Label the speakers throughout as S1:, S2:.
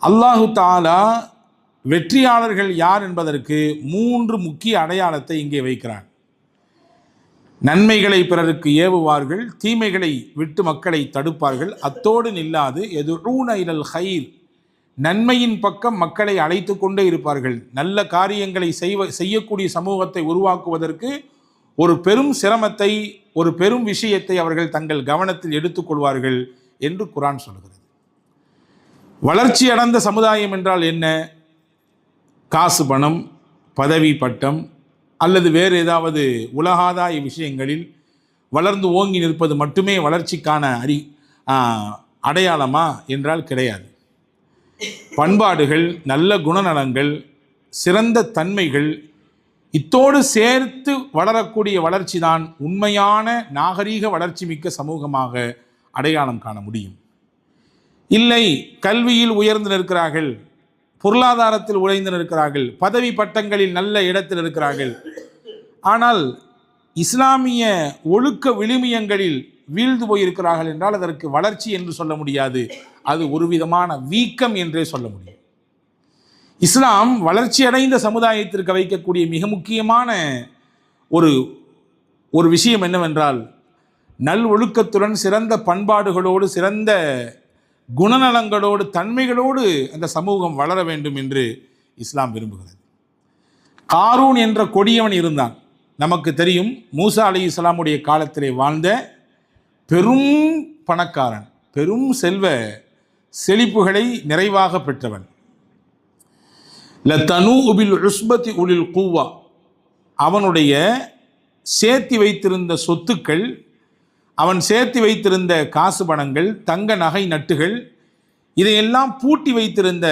S1: அல்லாஹு தாலா வெற்றியாளர்கள் யார் என்பதற்கு 3 முக்கிய அடையாளத்தை இங்கே வைக்கிறான். நன்மைகளை பிறருக்கு ஏவுவார்கள், தீமைகளை விட்டு மக்களை தடுப்பார்கள், அத்தோடு நில்லாது யதுஊன இலல் கைர், நன்மையின் பக்கம் மக்களை அழைத்து கொண்டே இருப்பார்கள். நல்ல காரியங்களை செய்யக்கூடிய சமூகத்தை உருவாக்குவதற்கு ஒரு பெரும் சிரமத்தை, ஒரு பெரும் விஷயத்தை அவர்கள் தங்கள் கவனத்தில் எடுத்துக்கொள்வார்கள் என்று குர்ஆன் சொல்கிறது. வளர்ச்சி அடைந்த சமுதாயம் என்றால் என்ன? காசு, பணம், பதவி, பட்டம் அல்லது வேறு ஏதாவது உலகாதாய விஷயங்களில் வளர்ந்து ஓங்கி நிற்பது மட்டுமே வளர்ச்சிக்கான அடையாளமா என்றால் கிடையாது. பண்பாடுகள், நல்ல குணநலங்கள், சிறந்த தன்மைகள் இத்தோடு சேர்த்து வளரக்கூடிய வளர்ச்சி தான் உண்மையான நாகரீக வளர்ச்சி மிக்க சமூகமாக அடையாளம் காண முடியும். இல்லை, கல்வியில் உயர்ந்து நிற்கிறார்கள், பொருளாதாரத்தில் உழைந்து நிற்கிறார்கள், பதவி பட்டங்களில் நல்ல இடத்தில் இருக்கிறார்கள், ஆனால் இஸ்லாமிய ஒழுக்க விழுமியங்களில் வீழ்ந்து போயிருக்கிறார்கள் என்றால் அதற்கு வளர்ச்சி என்று சொல்ல முடியாது. அது ஒரு விதமான வீக்கம் என்றே சொல்ல முடியும். இஸ்லாம் வளர்ச்சி அடைந்த சமுதாயத்திற்கு வைக்கக்கூடிய மிக முக்கியமான ஒரு விஷயம் என்னவென்றால், நல் ஒழுக்கத்துடன் சிறந்த பண்பாடுகளோடு சிறந்த குணநலங்களோடு தன்மைகளோடு அந்த சமூகம் வளர வேண்டும் என்று இஸ்லாம் விரும்புகிறது. காரூன் என்ற கொடியவன் இருந்தான். நமக்கு தெரியும், மூசா அலைஹிஸ்ஸலாமுடைய காலத்திலே வாழ்ந்த பெரும் பணக்காரன், பெரும் செல்வ செழிப்புகளை நிறைவாக பெற்றவன். லதனூ பில் உஸ்பதி உலில் குவ்வா, அவனுடைய சேர்த்தி வைத்திருந்த சொத்துக்கள், அவன் சேர்த்து வைத்திருந்த காசு பணங்கள், தங்க நகை நட்டுகள், இதையெல்லாம் பூட்டி வைத்திருந்த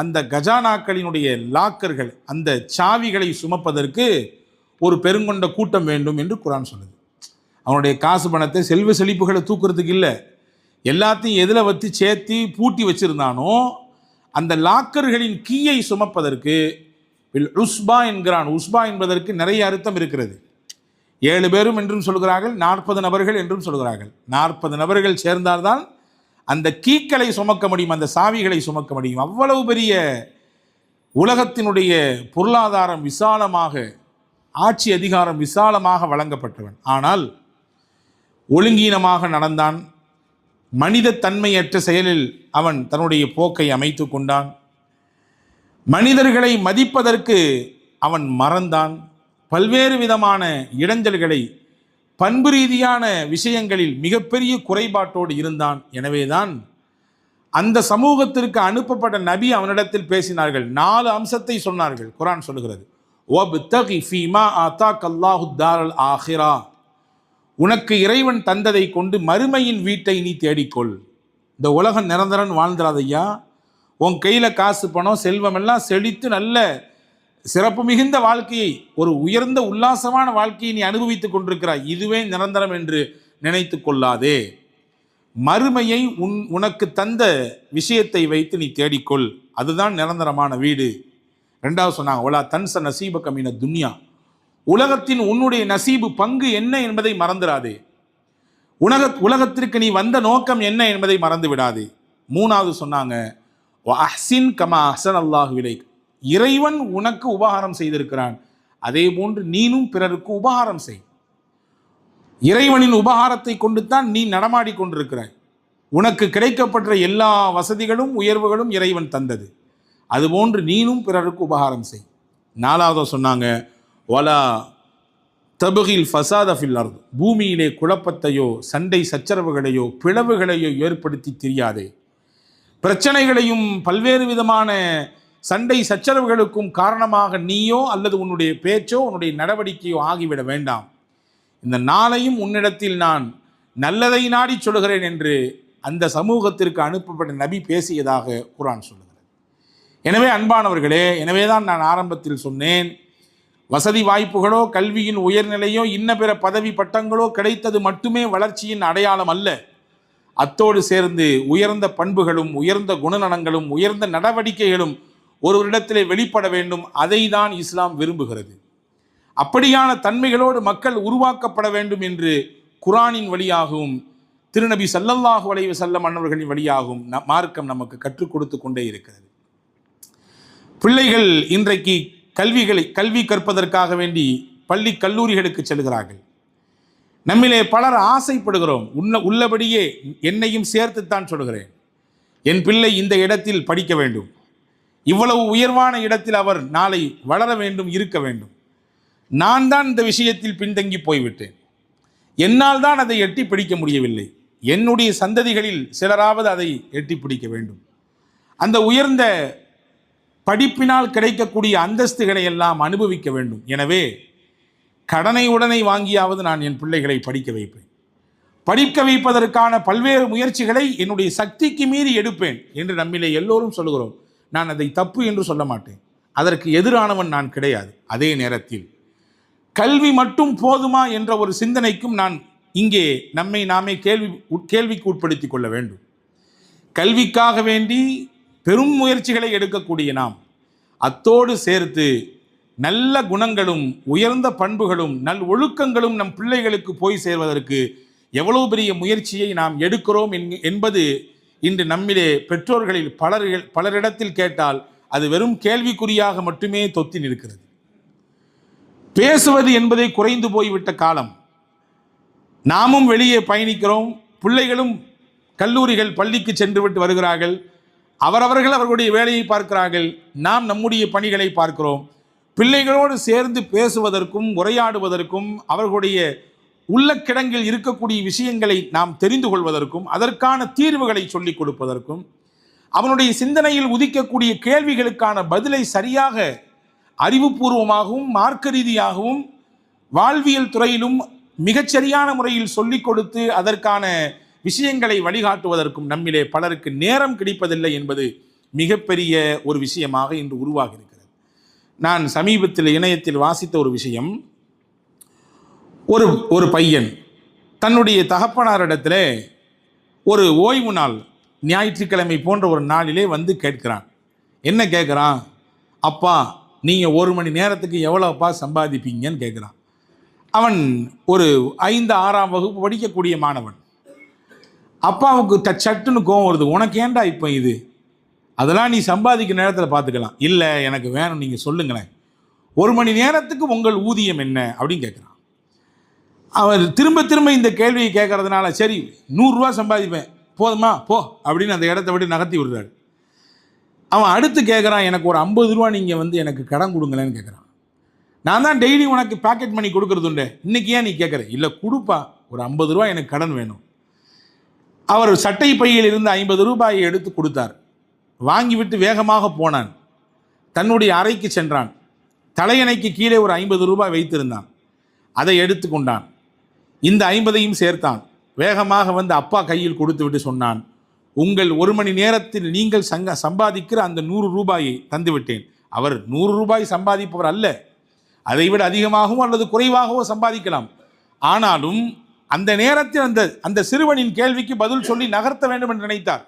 S1: அந்த கஜானாக்களினுடைய லாக்கர்கள், அந்த சாவிகளை சுமப்பதற்கு ஒரு பெருங்கொண்ட கூட்டம் வேண்டும் என்று குர்ஆன் சொல்லுது. அவனுடைய காசு பணத்தை, செல்வ செழிப்புகளை தூக்குறதுக்கு இல்லை, எல்லாத்தையும் எதில் வச்சு சேர்த்து பூட்டி வச்சிருந்தானோ அந்த லாக்கர்களின் கீயை சுமப்பதற்கு உஸ்பா என்கிறான். உஸ்பா என்பதற்கு நிறைய அர்த்தம் இருக்கிறது. 7 பேரும் என்றும் சொல்கிறார்கள், 40 நபர்கள் என்றும் சொல்கிறார்கள். 40 நபர்கள் சேர்ந்தால்தான் அந்த கீக்களை சுமக்க முடியும், அந்த சாவிகளை சுமக்க முடியும். அவ்வளவு பெரிய உலகத்தினுடைய பொருளாதாரம் விசாலமாக, ஆட்சி அதிகாரம் விசாலமாக வழங்கப்பட்டவன். ஆனால் ஒழுங்கீனமாக நடந்தான். மனித தன்மையற்ற செயலில் அவன் தன்னுடைய போக்கை அமைத்து கொண்டான். மனிதர்களை மதிப்பதற்கு அவன் மறந்தான். பல்வேறு விதமான இடைஞ்சல்களை, பண்பு ரீதியான விஷயங்களில் மிகப்பெரிய குறைபாட்டோடு இருந்தான். எனவேதான் அந்த சமூகத்திற்கு அனுப்பப்பட்ட நபி அவனிடத்தில் பேசினார்கள். 4 அம்சத்தை சொன்னார்கள். குர்ஆன் சொல்லுகிறது, வப்தகி ஃபீமா ஆதாக் அல்லாஹு தாரல் ஆஹிரா, உனக்கு இறைவன் தந்ததை கொண்டு மறுமையின் வீட்டை நீ தேடிக்கொள். இந்த உலகம் நிரந்தரன் வாழ்ந்துடாதையா. உன் கையில் காசு, பணம், செல்வம் எல்லாம் செழித்து நல்ல சிறப்பு மிகுந்த வாழ்க்கையை, ஒரு உயர்ந்த உல்லாசமான வாழ்க்கையை நீ அனுபவித்துக் கொண்டிருக்கிறாய். இதுவே நிரந்தரம் என்று நினைத்து கொள்ளாதே. மறுமையை உனக்கு தந்த விஷயத்தை வைத்து நீ தேடிக்கொள், அதுதான் நிரந்தரமான வீடு. 2வது சொன்னாங்க, ஒலா தன்ச நசீபக மின துன்யா, உலகத்தின் உன்னுடைய நசீபு, பங்கு என்ன என்பதை மறந்துடாதே. உலகத்திற்கு நீ வந்த நோக்கம் என்ன என்பதை மறந்து விடாதே. 3வது சொன்னாங்க, அஹ்சின் கமா அஹ்ஸன அல்லாஹு இலைக், இறைவன் உனக்கு உபகாரம் செய்திருக்கிறான், அதே போன்று நீனும் பிறருக்கு உபகாரம் செய். இறைவனின் உபகாரத்தை கொண்டு தான் நீ நடமாடி கொண்டிருக்கிறாய். உனக்கு கிடைக்கப்பட்ட எல்லா வசதிகளும் உயர்வுகளும் இறைவன் தந்தது. அதுபோன்று நீனும் பிறருக்கு உபகாரம் செய். 4வது சொன்னாங்க, வலா தபுகில் ஃபசாத ஃபில் அர்த், பூமியிலே குழப்பத்தையோ சண்டை சச்சரவுகளையோ பிளவுகளையோ ஏற்படுத்தி தெரியாதே. பிரச்சனைகளையும் பல்வேறு விதமான சண்டை சச்சரவுகளுக்கும் காரணமாக நீயோ அல்லது உன்னுடைய பேச்சோ உன்னுடைய நடவடிக்கையோ ஆகிவிட வேண்டாம். இந்த 4ஐயும் உன்னிடத்தில் நான் நல்லதை நாடி சொல்கிறேன் என்று அந்த சமூகத்திற்கு அனுப்பப்பட்ட நபி பேசியதாக குர்ஆன் சொல்லுகிறது. எனவே அன்பானவர்களே, எனவேதான் நான் ஆரம்பத்தில் சொன்னேன், வசதி வாய்ப்புகளோ கல்வியின் உயர்நிலையோ இன்ன பிற பதவி பட்டங்களோ கிடைத்தது மட்டுமே வளர்ச்சியின் அடையாளம் அல்ல. அத்தோடு சேர்ந்து உயர்ந்த பண்புகளும் உயர்ந்த குணநலங்களும் உயர்ந்த நடவடிக்கைகளும் ஒருவரிடத்திலே வெளிப்பட வேண்டும். அதை தான் இஸ்லாம் விரும்புகிறது. அப்படியான தன்மைகளோடு மக்கள் உருவாக்கப்பட வேண்டும் என்று குர்ஆனின் வழியாகவும் திருநபி ஸல்லல்லாஹு அலைஹி வஸல்லம் அன்னவர்களின் வழியாகவும் மார்க்கம் நமக்கு கற்றுக் கொடுத்து கொண்டே இருக்கிறது. பிள்ளைகள் இன்றைக்கு கல்வி கற்பதற்காக வேண்டி பள்ளி கல்லூரிகளுக்கு செல்கிறார்கள். நம்மிலே பலர் ஆசைப்படுகிறோம். உள்ளபடியே என்னையும் சேர்த்துத்தான் சொல்கிறேன். என் பிள்ளை இந்த இடத்தில் படிக்க வேண்டும், இவ்வளவு உயர்வான இடத்தில் அவர் நாளை வளர வேண்டும், இருக்க வேண்டும். நான் தான் இந்த விஷயத்தில் பின்தங்கி போய்விட்டேன், என்னால் தான் அதை எட்டி பிடிக்க முடியவில்லை, என்னுடைய சந்ததிகளில் சிலராவது அதை எட்டி பிடிக்க வேண்டும். அந்த உயர்ந்த படிப்பினால் கிடைக்கக்கூடிய அந்தஸ்துகளை எல்லாம் அனுபவிக்க வேண்டும். எனவே கடனை உடனே வாங்கியாவது நான் என் பிள்ளைகளை படிக்க வைப்பேன். படிக்க வைப்பதற்கான பல்வேறு முயற்சிகளை என்னுடைய சக்திக்கு மீறி எடுப்பேன் என்று நம்மிலே எல்லோரும் சொல்கிறோம். நான் அதை தப்பு என்று சொல்ல மாட்டேன், அதற்கு எதிரானவன் நான் கிடையாது. அதே நேரத்தில் கல்வி மட்டும் போதுமா என்ற ஒரு சிந்தனைக்கும் நான் இங்கே நம்மை நாமே கேள்விக்கு உட்படுத்திக் கொள்ள வேண்டும். கல்விக்காக வேண்டி பெரும் முயற்சிகளை எடுக்கக்கூடிய நாம் அத்தோடு சேர்த்து நல்ல குணங்களும் உயர்ந்த பண்புகளும் நல் ஒழுக்கங்களும் நம் பிள்ளைகளுக்கு போய் சேர்வதற்கு எவ்வளவு பெரிய முயற்சியை நாம் எடுக்கிறோம் என்பது இன்று நம்மிலே பெற்றோர்களில் பலரிடத்தில் கேட்டால் அது வெறும் கேள்விக்குறியாக மட்டுமே தொத்தி நிற்கிறது. பேசுவது என்பதை குறைந்து போய்விட்ட காலம். நாமும் வெளியே பயணிக்கிறோம், பிள்ளைகளும் கல்லூரிகள் பள்ளிக்கு சென்று விட்டு வருகிறார்கள். அவரவர்கள் அவர்களுடைய வேலையை பார்க்கிறார்கள், நாம் நம்முடைய பணிகளை பார்க்கிறோம். பிள்ளைகளோடு சேர்ந்து பேசுவதற்கும் உரையாடுவதற்கும் அவர்களுடைய உள்ளக்கிடங்கில் இருக்கக்கூடிய விஷயங்களை நாம் தெரிந்து கொள்வதற்கும் அதற்கான தீர்வுகளை சொல்லிக் கொடுப்பதற்கும் அவனுடைய சிந்தனையில் உதிக்கக்கூடிய கேள்விகளுக்கான பதிலை சரியாக அறிவுபூர்வமாகவும் மார்க்க ரீதியாகவும் வாழ்வியல் துறையிலும் மிகச்சரியான முறையில் சொல்லிக் கொடுத்து அதற்கான விஷயங்களை வழிகாட்டுவதற்கும் நம்மிலே பலருக்கு நேரம் கிடைப்பதில்லை என்பது மிகப்பெரிய ஒரு விஷயமாக இன்று உருவாகி இருக்கிறது. நான் சமீபத்தில் இணையத்தில் வாசித்த ஒரு விஷயம், ஒரு பையன் தன்னுடைய தகப்பனாரிடத்தில் ஒரு ஓய்வு நாள் ஞாயிற்றுக்கிழமை போன்ற ஒரு நாளிலே வந்து கேட்கிறான். என்ன கேட்குறான்? அப்பா, நீங்கள் 1 மணி நேரத்துக்கு எவ்வளோப்பா சம்பாதிப்பீங்கன்னு கேட்குறான். அவன் ஒரு 5, 6ஆம் வகுப்பு படிக்கக்கூடிய மாணவன். அப்பாவுக்கு சட்டுன்னு கோவம் வருது. உனக்கு ஏண்டா இப்போ இது, அதெல்லாம் நீ சம்பாதிக்கிற நேரத்தில் பார்த்துக்கலாம். இல்லை, எனக்கு வேணும், நீங்கள் சொல்லுங்களேன், 1 மணி நேரத்துக்கு உங்கள் ஊதியம் என்ன அப்படின்னு கேட்குறான். அவர் திரும்ப திரும்ப இந்த கேள்வியை கேட்கறதுனால சரி 100 ரூபா சம்பாதிப்பேன், போதுமா போ அப்படின்னு அந்த இடத்த விட்டு நகர்த்தி விடுறாரு. அவன் அடுத்து கேட்குறான், எனக்கு ஒரு 50 ரூபா நீங்கள் எனக்கு கடன் கொடுங்களேன்னு கேட்குறான். நான் தான் டெய்லி உனக்கு பேக்கெட் பண்ணி கொடுக்குறது உண்டு, இன்னைக்கு ஏன் நீ கேட்குற? இல்லை கொடுப்பா, ஒரு 50 ரூபா எனக்கு கடன் வேணும். அவர் சட்டை பையில் இருந்து 50 ரூபாயை எடுத்து கொடுத்தார். வாங்கிவிட்டு வேகமாக போனான். தன்னுடைய அறைக்கு சென்றான். தலையணைக்கு கீழே ஒரு 50 ரூபாய் வைத்திருந்தான். அதை எடுத்து கொண்டான். இந்த 50ஐயும் சேர்த்தான். வேகமாக வந்து அப்பா கையில் கொடுத்து விட்டு சொன்னான், உங்கள் 1 மணி நேரத்தில் நீங்கள் சம்பாதிக்கிற அந்த 100 ரூபாயை தந்துவிட்டேன். அவர் 100 ரூபாய் சம்பாதிப்பவர் அல்ல, அதைவிட அதிகமாகவோ அல்லது குறைவாகவோ சம்பாதிக்கலாம். ஆனாலும் அந்த நேரத்தில் அந்த சிறுவனின் கேள்விக்கு பதில் சொல்லி நகர்த்த வேண்டும் என்று நினைத்தார்.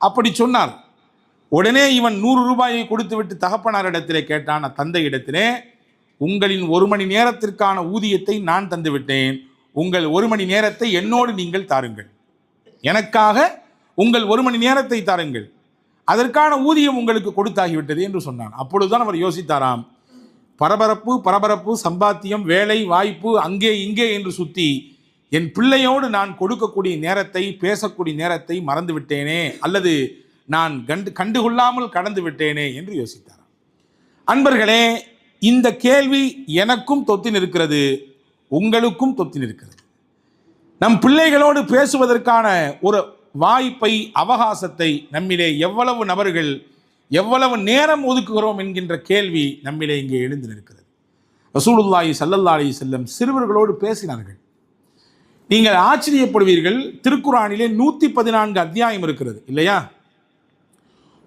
S1: அப்படி சொன்னார். உடனே இவன் 100 ரூபாயை கொடுத்து விட்டு தகப்பனாரிடத்திலே கேட்டான், தந்தை இடத்திலே, உங்களின் 1 மணி நேரத்திற்கான ஊதியத்தை நான் தந்துவிட்டேன், உங்கள் 1 மணி நேரத்தை என்னோடு நீங்கள் தாருங்கள், எனக்காக உங்கள் 1 மணி நேரத்தை தாருங்கள், அதற்கான ஊதியம் உங்களுக்கு கொடுத்தாகிவிட்டது என்று சொன்னான். அப்பொழுதுதான் அவர் யோசித்தாராம், பரபரப்பு, சம்பாத்தியம், வேலை வாய்ப்பு, அங்கே இங்கே என்று சுற்றி என் பிள்ளையோடு நான் கொடுக்கக்கூடிய நேரத்தை, பேசக்கூடிய நேரத்தை மறந்து விட்டேனே, அல்லது நான் கண்டுகொள்ளாமல் கடந்து விட்டேனே என்று யோசித்தாராம். அன்பர்களே, இந்த கேள்வி எனக்கும் தொத்தி நிற்கிறது, உங்களுக்கும் தொத்தி நிற்கிறது. நம் பிள்ளைகளோடு பேசுவதற்கான ஒரு வாய்ப்பை, அவகாசத்தை நம்மிலே எவ்வளவு நபர்கள் எவ்வளவு நேரம் ஒதுக்குகிறோம் என்கின்ற கேள்வி நம்மிலே இங்கே எழுந்து நிற்கிறது. ரசூலுல்லாஹி ஸல்லல்லாஹு அலைஹி வஸல்லம் சிறுவர்களோடு பேசினார்கள். நீங்கள் ஆச்சரியப்படுவீர்கள், திருக்குர்ஆனிலே 114 அத்தியாயம் இருக்கிறது இல்லையா?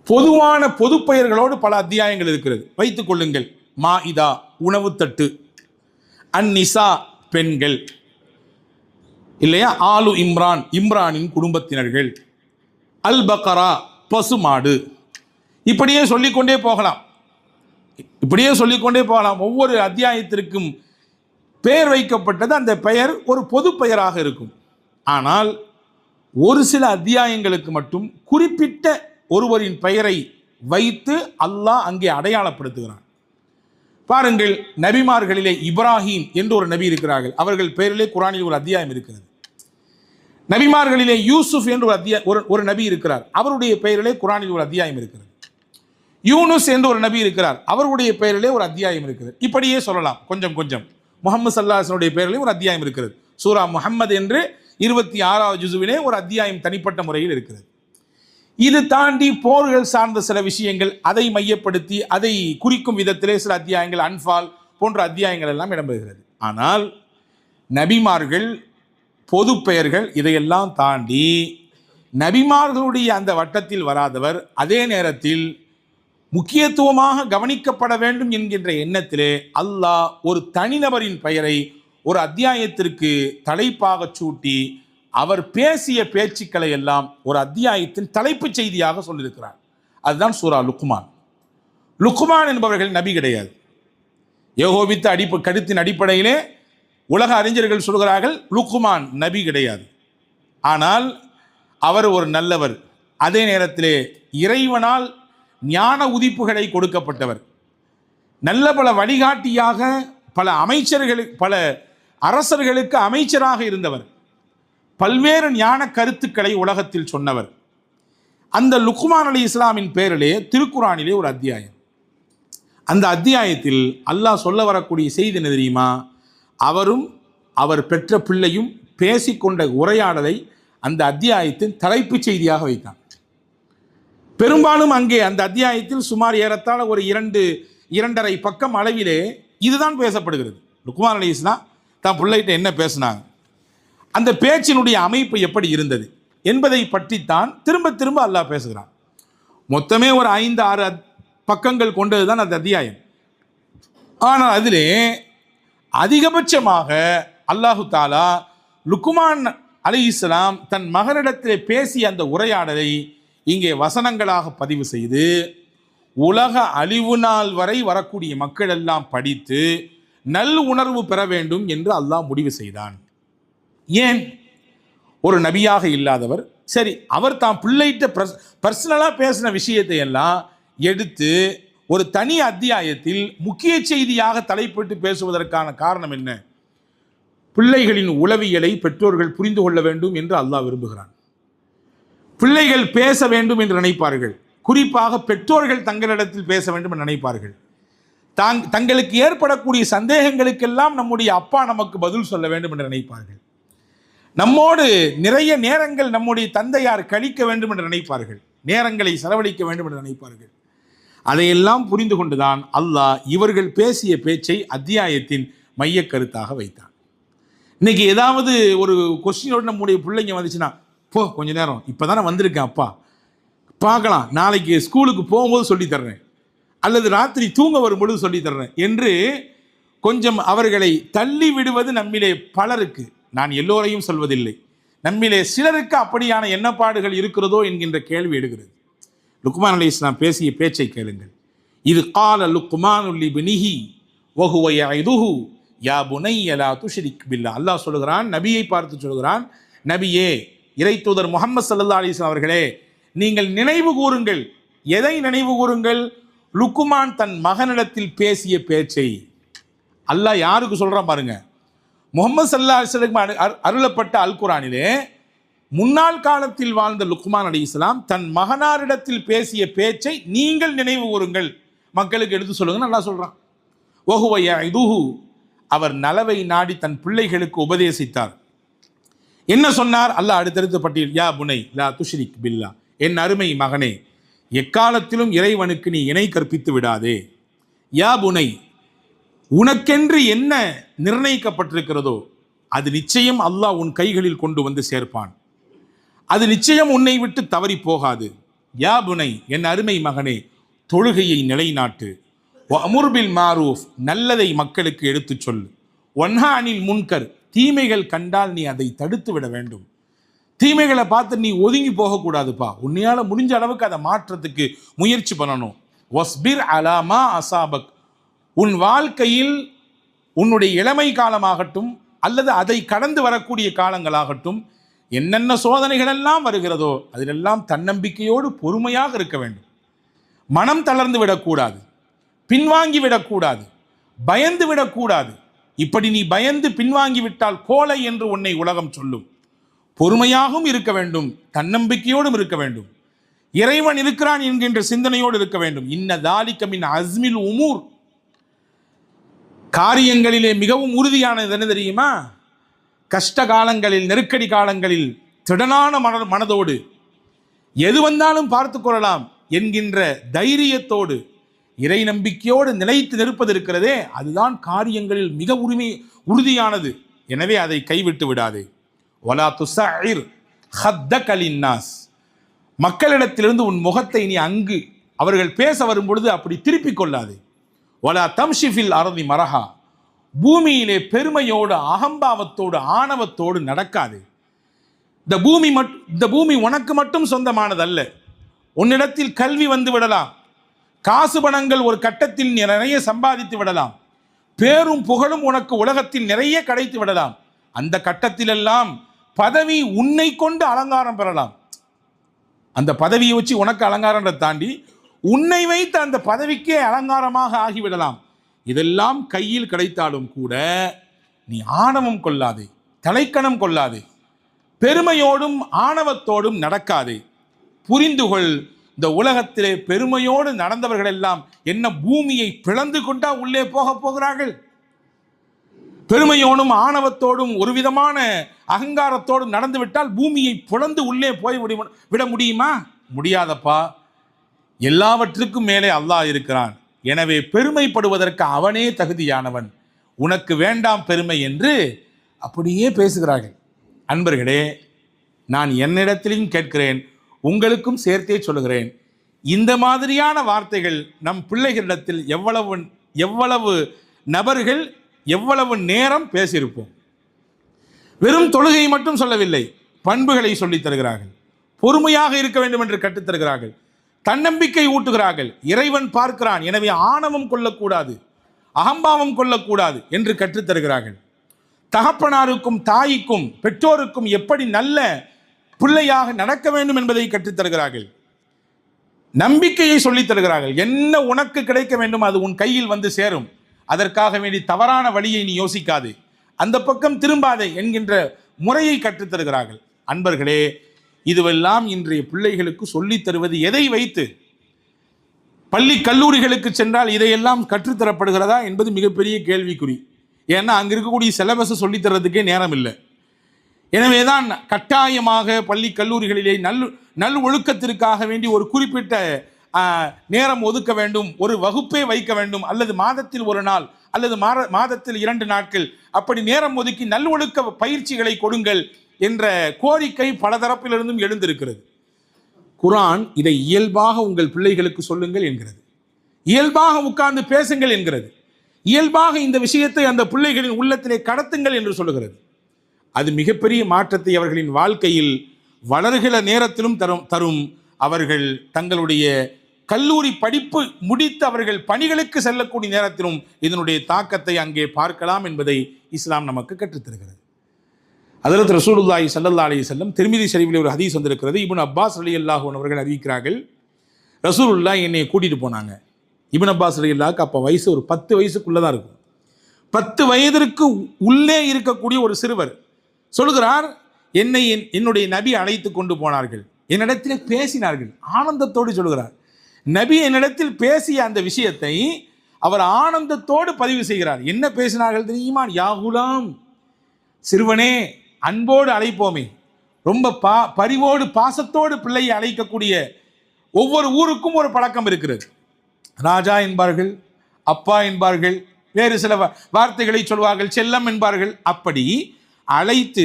S1: பொதுவான பொதுப்பெயர்களோடு பல அத்தியாயங்கள் இருக்கிறது. வைத்துக் கொள்ளுங்கள், மாஇதா உணவு தட்டு, அந்நிசா பெண்கள் இல்லையா, ஆலு இம்ரான் இம்ரானின் குடும்பத்தினர்கள், அல் பக்கரா பசுமாடு, இப்படியே சொல்லிக்கொண்டே போகலாம். ஒவ்வொரு அத்தியாயத்திற்கும் பெயர் வைக்கப்பட்டது. அந்த பெயர் ஒரு பொது பெயராக இருக்கும். ஆனால் ஒரு சில அத்தியாயங்களுக்கு மட்டும் குறிப்பிட்ட ஒருவரின் பெயரை வைத்து அல்லாஹ் அங்கே அடையாளப்படுத்துகிறான். பாருங்கள், நபிமார்களிலே இப்ராஹிம் என்று ஒரு நபி இருக்கிறார்கள், அவர்கள் பெயரிலே குர்ஆனில் ஒரு அத்தியாயம் இருக்கிறது. நபிமார்களிலே யூசுப் என்று ஒரு நபி இருக்கிறார், அவருடைய பெயரிலே குர்ஆனில் ஒரு அத்தியாயம் இருக்கிறது. யூனுஸ் என்று ஒரு நபி இருக்கிறார், அவருடைய பெயரிலே ஒரு அத்தியாயம் இருக்கிறது. இப்படியே சொல்லலாம் கொஞ்சம் கொஞ்சம். முஹம்மது ஸல்லல்லாஹு அலைஹி வஸல்லம் பெயரிலே ஒரு அத்தியாயம் இருக்கிறது. சூரா முஹம்மது என்று 26வது ஜுசுவிலே ஒரு அத்தியாயம் தனிப்பட்ட முறையில் இருக்கிறது. இது தாண்டி போர்கள் சார்ந்த சில விஷயங்கள், அதை மையப்படுத்தி அதை குறிக்கும் விதத்திலே சில அத்தியாயங்கள், அன்பால் போன்ற அத்தியாயங்கள் எல்லாம் இடம்பெறுகிறது. ஆனால் நபிமார்கள், பொது பெயர்கள், இதையெல்லாம் தாண்டி நபிமார்களுடைய அந்த வட்டத்தில் வராதவர், அதே நேரத்தில் முக்கியத்துவமாக கவனிக்கப்பட வேண்டும் என்கின்ற எண்ணத்திலே அல்லாஹ் ஒரு தனிநபரின் பெயரை ஒரு அத்தியாயத்திற்கு தலைப்பாக சூட்டி அவர் பேசிய பேச்சுக்களை எல்லாம் ஒரு அத்தியாயத்தின் தலைப்புச் செய்தியாக சொல்லியிருக்கிறார். அதுதான் சூரா லுக்மான். லுக்மான் என்பவர்கள் நபி கிடையாது. யெகோவித்த கருத்தின் அடிப்படையிலே உலக அறிஞர்கள் சொல்கிறார்கள் லுக்மான் நபி கிடையாது. ஆனால் அவர் ஒரு நல்லவர், அதே நேரத்திலே இறைவனால் ஞான உதிப்புகளை கொடுக்கப்பட்டவர், நல்ல பல வழிகாட்டியாக பல அரசர்களுக்கு அமைச்சராக இருந்தவர், பல்வேறு ஞான கருத்துக்களை உலகத்தில் சொன்னவர். அந்த லுக்மான் அலைஹிஸ்ஸலாமின் பேரிலே திருக்குர்ஆனிலே ஒரு அத்தியாயம். அந்த அத்தியாயத்தில் அல்லாஹ் சொல்ல வரக்கூடிய செய்தி என்ன தெரியுமா? அவரும் அவர் பெற்ற பிள்ளையும் பேசிக்கொண்ட உரையாடலை அந்த அத்தியாயத்தின் தலைப்புச் செய்தியாக வைத்தான். பெரும்பாலும் அங்கே அந்த அத்தியாயத்தில் சுமார் ஏறத்தாழ ஒரு 2.5 பக்கம் அளவிலே இதுதான் பேசப்படுகிறது. லுக்மான் அலைஹிஸ்ஸலாம் தான் பிள்ளைகிட்ட என்ன பேசினாங்க, அந்த பேச்சினுடைய அமைப்பு எப்படி இருந்தது என்பதை பற்றித்தான் திரும்ப திரும்ப அல்லாஹ் பேசுகிறான். மொத்தமே ஒரு 5-6 பக்கங்கள் கொண்டது தான் அந்த அத்தியாயம். ஆனால் அதிலே அதிகபட்சமாக அல்லாஹு தாலா லுக்மான் அலைஹிஸ்ஸலாம் தன் மகனிடத்திலே பேசிய அந்த உரையாடலை இங்கே வசனங்களாக பதிவு செய்து உலக அழிவு நாள் வரை வரக்கூடிய மக்கள் எல்லாம் படித்து நல் உணர்வு பெற வேண்டும் என்று அல்லாஹ் முடிவு செய்தான். ஏன்? ஒரு நபியாக இல்லாதவர், சரி, அவர் தான் பிள்ளைகிட்ட பர்சனலாக பேசின விஷயத்தை எல்லாம் எடுத்து ஒரு தனி அத்தியாயத்தில் முக்கிய செய்தியாக தலைப்பிட்டு பேசுவதற்கான காரணம் என்ன? பிள்ளைகளின் உளவியலை பெற்றோர்கள் புரிந்து கொள்ள வேண்டும் என்று அல்லாஹ் விரும்புகிறான். பிள்ளைகள் பேச வேண்டும் என்று நினைப்பார்கள், குறிப்பாக பெற்றோர்கள் தங்களிடத்தில் பேச வேண்டும் என்று நினைப்பார்கள். தங்களுக்கு ஏற்படக்கூடிய சந்தேகங்களுக்கெல்லாம் நம்முடைய அப்பா நமக்கு பதில் சொல்ல வேண்டும் என்று நினைப்பார்கள். நம்மோடு நிறைய நேரங்கள் நம்முடைய தந்தையார் கழிக்க வேண்டும் என்று நினைப்பார்கள், நேரங்களை செலவழிக்க வேண்டும் என்று நினைப்பார்கள். அதையெல்லாம் புரிந்து கொண்டுதான் அல்லாஹ் இவர்கள் பேசிய பேச்சை அத்தியாயத்தின் மைய கருத்தாக வைத்தான். இன்னைக்கு ஏதாவது ஒரு கொஸ்டினோடு நம்முடைய பிள்ளைங்க வந்துச்சுன்னா, போ கொஞ்ச நேரம், இப்போ தானே வந்திருக்கேன் அப்பா, பார்க்கலாம், நாளைக்கு ஸ்கூலுக்கு போகும்போது சொல்லித்தர்றேன், அல்லது ராத்திரி தூங்க வரும்பொழுது சொல்லித்தர்றேன் என்று கொஞ்சம் அவர்களை தள்ளி விடுவது நம்மிலே பலருக்கு, நான் எல்லோரையும் சொல்வதில்லை, நம்மிலே சிலருக்கு அப்படியான எண்ணப்பாடுகள் இருக்கிறதோ என்கின்ற கேள்வி எடுக்கிறது. லுக்மான் அலைஹிஸ்ஸலாம் பேசிய பேச்சை கேளுங்கள். இது கால லுக்மானு லிப்னிஹி வஹுவ யஇதுஹு யா புனைய லா துஷ்ரிக் பில்லாஹ். அல்லாஹ் சொல்கிறான், நபியை பார்த்து சொல்கிறான், நபியே, இறை தூதர் முஹம்மது ஸல்லல்லாஹு அலைஹி வஸல்லம் அவர்களே, நீங்கள் நினைவு கூறுங்கள். எதை நினைவு கூறுங்கள்? லுக்மான் தன் மகனிடத்தில் பேசிய பேச்சை. அல்லாஹ் யாருக்கு சொல்றான் பாருங்க. முஹம்மது ஸல்லல்லாஹு அலைஹி வஸல்லம் அருளப்பட்ட அல் குர்ஆனிலே முன்னாள் காலத்தில் வாழ்ந்த லுக்மான் அலைஹிஸ்ஸலாம் தன் மகனாரிடத்தில் பேசிய பேச்சை நீங்கள் நினைவு கூறுங்கள், மக்களுக்கு எடுத்து சொல்லுங்கன்னு அல்லாஹ் சொல்றான். வஹுவ யஇதுஹு, அவர் நலவை நாடி தன் பிள்ளைகளுக்கு உபதேசித்தார். என்ன சொன்னார்? அல்லாஹ் அடுத்தடுத்த பட்டியல், யா புனை லா துஷ்ரிக் பில்லாஹ், என் அருமை மகனே, எக்காலத்திலும் இறைவனுக்கு நீ இணை கற்பித்து விடாதே. யா புனை, உனக்கென்று என்ன நிர்ணயிக்கப்பட்டிருக்கிறதோ அது நிச்சயம் அல்லாஹ் உன் கைகளில் கொண்டு வந்து சேர்ப்பான், அது நிச்சயம் உன்னை விட்டு தவறி போகாது. யா புனை, என் அருமை மகனே, தொழுகையை நிலைநாட்டு. வஅமுர் பில் மாரூஃப், நல்லதை மக்களுக்கு எடுத்துச் சொல். வன்ஹா அனில் முன்கர், தீமைகள் கண்டால் நீ அதை தடுத்து விட வேண்டும். தீமைகளை பார்த்து நீ ஒதுங்கி போகக்கூடாதுப்பா, உன்னையால முடிஞ்ச அளவுக்கு அதை மாற்றத்துக்கு முயற்சி பண்ணணும். வஸ்பிர் அலாமா அசாபக், உன் வாழ்க்கையில் உன்னுடைய இளமை காலமாகட்டும் அல்லது அதை கடந்து வரக்கூடிய காலங்களாகட்டும், என்னென்ன சோதனைகள் எல்லாம் வருகிறதோ அதிலெல்லாம் தன்னம்பிக்கையோடு பொறுமையாக இருக்க வேண்டும். மனம் தளர்ந்து விடக்கூடாது, பின்வாங்கி விடக்கூடாது, பயந்து விடக்கூடாது. இப்படி நீ பயந்து பின்வாங்கி விட்டால் கோலை என்று உன்னை உலகம் சொல்லும். பொறுமையாகவும் இருக்க வேண்டும், தன்னம்பிக்கையோடும் இருக்க வேண்டும், இறைவன் இருக்கிறான் என்கின்ற சிந்தனையோடு இருக்க வேண்டும். இன்ன தாலிக மின் அஸ்மில் உமூர், காரியங்களிலே மிகவும் உறுதியானது என்ன தெரியுமா? கஷ்ட காலங்களில், நெருக்கடி காலங்களில் திடனான மனதோடு எது வந்தாலும் பார்த்து கொள்ளலாம் என்கின்ற தைரியத்தோடு இறை நம்பிக்கையோடு நிலைத்து நிற்பது இருக்கிறதே, அதுதான் காரியங்களில் மிக உறுதியானது. எனவே அதை கைவிட்டு விடாதே. வலா துஸஇர் ஹத்தக லின்னாஸ், மக்களிடத்திலிருந்து உன் முகத்தை நீ அங்கு அவர்கள் பேச வரும் பொழுது அப்படி திருப்பிக் கொள்ளாதே. வலா தம்ஷி ஃபில் அர்தி மரஹா, பூமியிலே பெருமையோடு அகம்பாவத்தோடு ஆணவத்தோடு நடக்காது. இந்த பூமி உனக்கு மட்டும் சொந்தமானதல்ல. உன்னிடத்தில் கல்வி வந்து விடலாம், காசு பணங்கள் ஒரு கட்டத்தில் நிறைய சம்பாதித்து விடலாம், பேரும் புகழும் உனக்கு உலகத்தில் நிறைய கிடைத்து விடலாம். அந்த கட்டத்திலெல்லாம் பதவி உன்னை கொண்டு அலங்காரம் பெறலாம். அந்த பதவியை வச்சு உனக்கு அலங்காரத்தை தாண்டி உன்னை வைத்து அந்த பதவிக்கே அலங்காரமாக ஆகிவிடலாம். இதெல்லாம் கையில் கிடைத்தாலும் கூட நீ ஆணவம் கொள்ளாதே, தலைக்கணம் கொள்ளாதே, பெருமையோடும் ஆணவத்தோடும் நடக்காதே. புரிந்துகொள், இந்த உலகத்திலே பெருமையோடு நடந்தவர்கள் எல்லாம் என்ன பூமியை பிளந்து கொண்டா உள்ளே போகிறார்கள்? பெருமையோடும் ஆணவத்தோடும் ஒரு விதமான அகங்காரத்தோடும் நடந்துவிட்டால் பூமியை பிளந்து உள்ளே போய் விட முடியுமா? முடியாதப்பா. எல்லாவற்றுக்கும் மேலே அல்லாஹ் இருக்கிறான். எனவே பெருமைப்படுவதற்கு அவனே தகுதியானவன், உனக்கு வேண்டாம் பெருமை என்று அப்படியே பேசுகிறார்கள். அன்பர்களே, நான் என்னிடத்திலும் கேட்கிறேன், உங்களுக்கும் சேர்த்தே சொல்லுகிறேன், இந்த மாதிரியான வார்த்தைகள் நம் பிள்ளைகளிடத்தில் எவ்வளவு நபர்கள் எவ்வளவு நேரம் பேசியிருப்போம். வெறும் தொழுகை மட்டும் சொல்லவில்லை, பண்புகளை சொல்லித் தருகிறார்கள், பொறுமையாக இருக்க வேண்டும் என்று கற்றுத்தருகிறார்கள், தன்னம்பிக்கை ஊட்டுகிறார்கள். இறைவன் பார்க்கிறான், எனவே ஆணவம் கொள்ளக்கூடாது, அகம்பாவம் கொள்ளக்கூடாது என்று கற்றுத்தருகிறார்கள். தகப்பனாருக்கும் தாய்க்கும் பெற்றோருக்கும் எப்படி நல்ல பிள்ளையாக நடக்க வேண்டும் என்பதை கற்றுத்தருகிறார்கள். நம்பிக்கையை சொல்லித் தருகிறார்கள். என்ன உனக்கு கிடைக்க வேண்டும் அது உன் கையில் வந்து சேரும், அதற்காக வேண்டி தவறான வழியை நீ யோசிக்காதே, அந்த பக்கம் திரும்பாதே என்கின்ற முறையை கற்றுத்தருகிறார்கள். அன்பர்களே, இதுவெல்லாம் இன்றைய பிள்ளைகளுக்கு சொல்லித் தருவது எதை வைத்து? பள்ளி கல்லூரிகளுக்கு சென்றால் இதையெல்லாம் கற்றுத்தரப்படுகிறதா என்பது மிகப்பெரிய கேள்விக்குறி. ஏன்னா அங்கே இருக்கக்கூடிய சிலபஸை சொல்லித் தர்றதுக்கே நேரம் இல்லை. எனவே தான் கட்டாயமாக பள்ளி கல்லூரிகளிலே நல் ஒழுக்கத்திற்காக வேண்டி ஒரு குறிப்பிட்ட நேரம் ஒதுக்க வேண்டும், ஒரு வகுப்பே வைக்க வேண்டும், அல்லது மாதத்தில் ஒரு நாள் அல்லது மாதத்தில் 2 நாட்கள் அப்படி நேரம் ஒதுக்கி நல்லொழுக்க பயிற்சிகளை கொடுங்கள் என்ற கோரிக்கை பல தரப்பிலிருந்தும் எழுந்திருக்கிறது. குர்ஆன் இதை இயல்பாக உங்கள் பிள்ளைகளுக்கு சொல்லுங்கள் என்கிறது, இயல்பாக உட்கார்ந்து பேசுங்கள் என்கிறது, இயல்பாக இந்த விஷயத்தை அந்த பிள்ளைகளின் உள்ளத்திலே கடத்துங்கள் என்று சொல்லுகிறது. அது மிகப்பெரிய மாற்றத்தை அவர்களின் வாழ்க்கையில் வளர்கிற நேரத்திலும் தரும். அவர்கள் தங்களுடைய கல்லூரி படிப்பு முடித்து அவர்கள் பணிகளுக்கு செல்லக்கூடிய நேரத்திலும் இதனுடைய தாக்கத்தை அங்கே பார்க்கலாம் என்பதை இஸ்லாம் நமக்கு கற்றுத்தருகிறது. ஹஜ்ரத் ரசூலுல்லாஹி ஸல்லல்லாஹு அலைஹி வஸல்லம் திர்மிதி ஷரீஃபில் ஒரு ஹதீஸ் வந்திருக்கிறது. இப்னு அப்பாஸ் ரலியல்லாஹு அன்ஹு அவர்கள் அறிவிக்கிறார்கள், ரசூலுல்லாஹ் என்னை கூட்டிட்டு போனாங்க. இப்னு அப்பாஸ் ரலியல்லாஹுக்கு அப்போ வயசு ஒரு 10 வயசுக்குள்ளே தான் இருக்கும். 10 வயதிற்கு உள்ளே இருக்கக்கூடிய ஒரு சிறுவர் சொல்கிறார், என்னுடைய நபி அழைத்து கொண்டு போனார்கள், என்னிடத்தில் பேசினார்கள். ஆனந்தத்தோடு சொல்கிறார், நபி என்னிடத்தில் பேசிய அந்த விஷயத்தை அவர் ஆனந்தத்தோடு பதிவு செய்கிறார். என்ன பேசினார்கள் தெரியுமா? யா குலாம், சிறுவனே, அன்போடு அழைப்போமே, ரொம்ப பரிவோடு பாசத்தோடு பிள்ளையை அழைக்கக்கூடிய ஒவ்வொரு ஊருக்கும் ஒரு பழக்கம் இருக்கிறது. ராஜா என்பார்கள், அப்பா என்பார்கள், வேறு சில வார்த்தைகளை சொல்வார்கள், செல்லம் என்பார்கள். அப்படி அழைத்து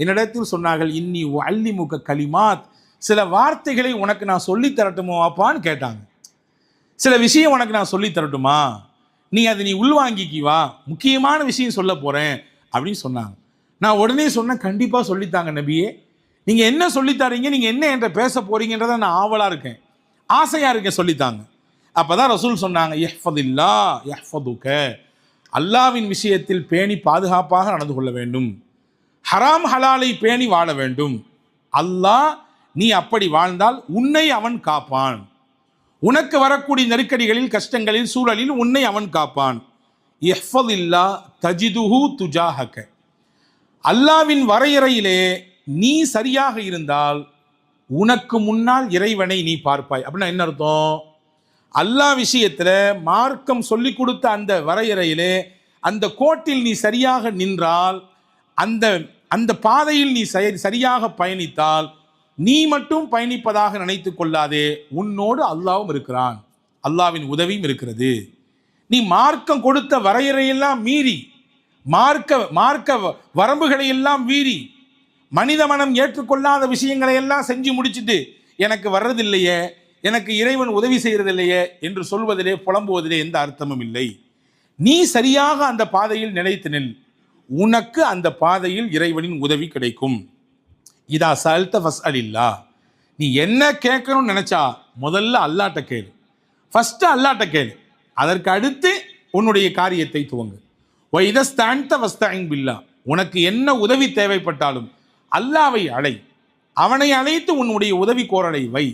S1: என்னிடத்தில் சொன்னார்கள், இன்னி அல்லிமுக கலிமாத், சில வார்த்தைகளை உனக்கு நான் சொல்லி தரட்டுமோ அப்பான்னு கேட்டாங்க. சில விஷயம் உனக்கு நான் சொல்லி தரட்டுமா, நீ அதை உள்வாங்கிக்குவா, முக்கியமான விஷயம் சொல்ல போகிறேன் அப்படின்னு சொன்னாங்க. நான் உடனே சொன்னேன், கண்டிப்பாக சொல்லித்தாங்க நபியே, நீங்கள் என்ன சொல்லித்தாரீங்க, நீங்கள் என்ன என்ற பேச போகிறீங்கன்றதை நான் ஆவலாக இருக்கேன், ஆசையாக இருக்கேன், சொல்லித்தாங்க. அப்போ தான் ரசூல் சொன்னாங்க, யஹ்ஃபதில்லா யஹ்ஃபதுக, அல்லாவின் விஷயத்தில் பேணி பாதுகாப்பாக நடந்து கொள்ள வேண்டும். ஹராம் ஹலாலை பேணி வாழ வேண்டும். அல்லாஹ் நீ அப்படி வாழ்ந்தால் உன்னை அவன் காப்பான். உனக்கு வரக்கூடிய நெருக்கடிகளில், கஷ்டங்களில், சூழலில் உன்னை அவன் காப்பான். இஹ்ஃபதில்லா தஜிதுஹு துஜாஹக. அல்லாவின் வரையறையிலே நீ சரியாக இருந்தால் உனக்கு முன்னால் இறைவனை நீ பார்ப்பாய். அப்படின்னா என்ன அர்த்தம்? அல்லாஹ் விஷயத்தில் மார்க்கம் சொல்லி கொடுத்த அந்த வரையறையிலே, அந்த கோட்டில் நீ சரியாக நின்றால், அந்த அந்த பாதையில் நீ சரியாக பயணித்தால், நீ மட்டும் பயணிப்பதாக நினைத்து கொள்ளாதே, உன்னோடு அல்லாவும் இருக்கிறான், அல்லாவின் உதவியும் இருக்கிறது. நீ மார்க்கம் கொடுத்த வரையறையெல்லாம் மீறி, மார்க்க வரம்புகளை எல்லாம் மீறி, மனித மனம் ஏற்றுக்கொள்ளாத விஷயங்களை எல்லாம் செஞ்சு முடிச்சுட்டு எனக்கு வர்றதில்லையே, எனக்கு இறைவன் உதவி செய்யறதில்லையே என்று சொல்வதிலே, புலம்புவதிலே எந்த அர்த்தமும் இல்லை. நீ சரியாக அந்த பாதையில் நிலைத்து நில், உனக்கு அந்த பாதையில் இறைவனின் உதவி கிடைக்கும். இதா சல்த ஃபஸ்அலில்லா. நீ என்ன கேட்கணும்னு நினைச்சா முதல்ல அல்லாட்ட கேளு. ஃபர்ஸ்ட் அல்லாட்ட கேளு, அதற்கு அடுத்து உன்னுடைய காரியத்தை துவங்கு. வைதஸ்தான்த வஸ்தஇன் பில்லா. உனக்கு என்ன உதவி தேவைப்பட்டாலும் அல்லாவை அழை, அவனை அழைத்து உன்னுடைய உதவி கோரலை வை.